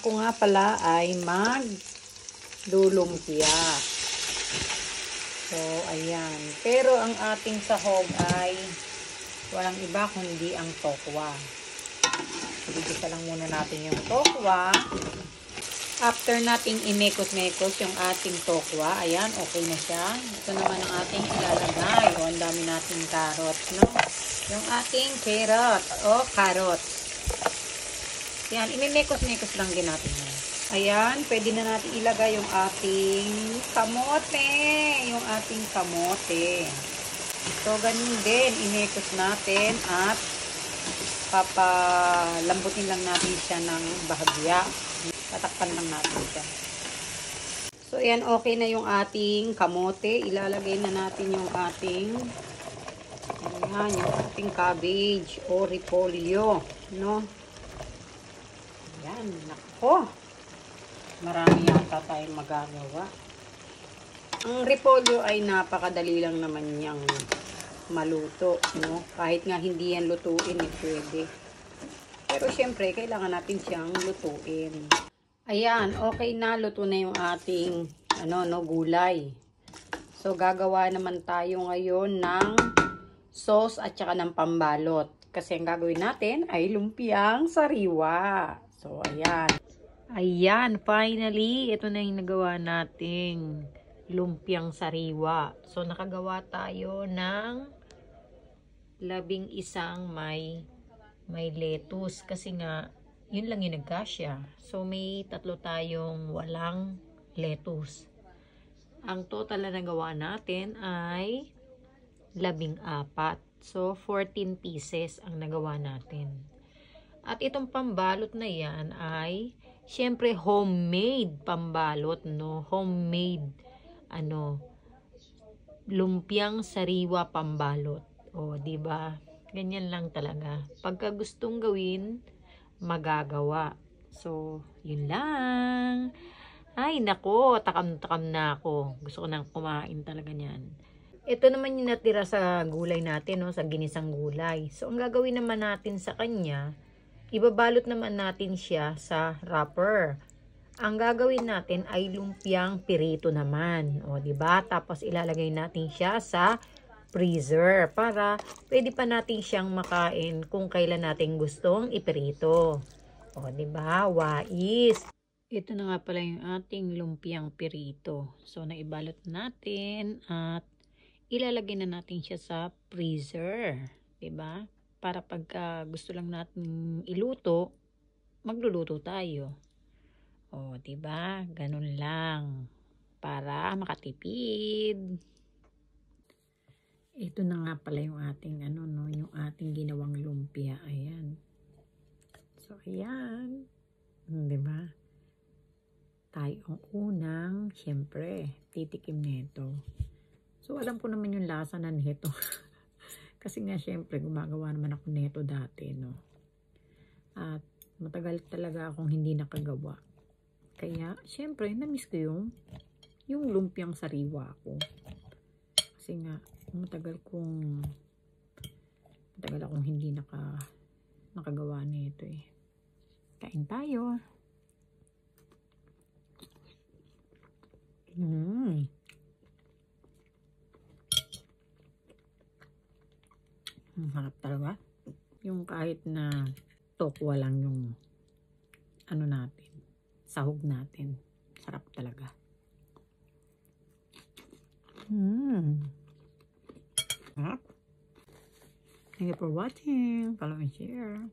Ako nga pala ay maglulumpia. So, ayan. Pero ang ating sahog ay walang iba kundi ang tokwa. Igisa lang muna natin yung tokwa. After nating imekos-mekos yung ating tokwa, ayan, okay na siya. Ito naman ang ating ilalagay. O, ang dami nating carrots, no? Yung ating carrots. Ayan, imemekos-mekos lang din natin yan. Ayan, pwede na natin ilagay yung ating kamote. Yung ating kamote. So, ganun din, imekos natin at papalambutin lang natin siya ng bahagya. Tatakpan lang natin siya. So, ayan, okay na yung ating kamote. Ilalagay na natin yung ating cabbage o repolyo, no? Ayan, nako. Marami yata tayong magagawa. Ang repolyo ay napakadali lang naman niyang maluto, no? Kahit nga hindi yan lutuin, pwede. Pero syempre, kailangan natin siyang lutuin. Ayan, okay na. Luto na yung ating gulay. So, gagawa naman tayo ngayon ng sauce at saka ng pambalot. Kasi ang gagawin natin ay lumpiang sariwa. So, ayan. Ayan, finally, ito na yung nagawa nating lumpiang sariwa. So, nakagawa tayo ng 11 may lettuce. Kasi nga, yun lang yung nagkasya. So, may 3 tayong walang lettuce. Ang total na nagawa natin ay 14. So, 14 pieces ang nagawa natin. At itong pambalot na yan ay, syempre, homemade pambalot, no? Homemade, lumpiang sariwa pambalot. O, diba? Ganyan lang talaga. Pagka gustong gawin, magagawa. So, yun lang. Ay, nako, takam-takam na ako. Gusto ko nang kumain talaga niyan. Ito naman yung natira sa gulay natin, no? Sa ginisang gulay. So, ang gagawin naman natin sa kanya, ibabalot naman natin siya sa wrapper. Ang gagawin natin ay lumpiang pirito naman. O, diba? Tapos, ilalagay natin siya sa freezer para pwede pa natin siyang makain kung kailan natin gustong ipirito. O, diba? Wais. Ito na nga pala yung ating lumpiang pirito. So, naibalot natin at ilalagay na natin siya sa freezer. Diba? Para pagka gusto lang natin iluto, magluluto tayo. O, diba? Ganun lang. Para makatipid. Ito na nga pala yung ating yung ating ginawang lumpia. Ayan. So, ayan. Diba? Tayo ang unang, syempre, titikim nito. So, alam ko naman yung lasa na nito. Kasi nga, syempre, gumagawa naman ako nito dati, no? At matagal talaga akong hindi nakagawa. Kaya, syempre, na-miss ko yung lumpiang sariwa ko. Kasi nga, matagal akong hindi nakagawa nito eh. Kain tayo. Harap talaga. Yung kahit na tokwa lang yung natin, sahog natin. Sarap talaga. Thank you for watching. Follow and share.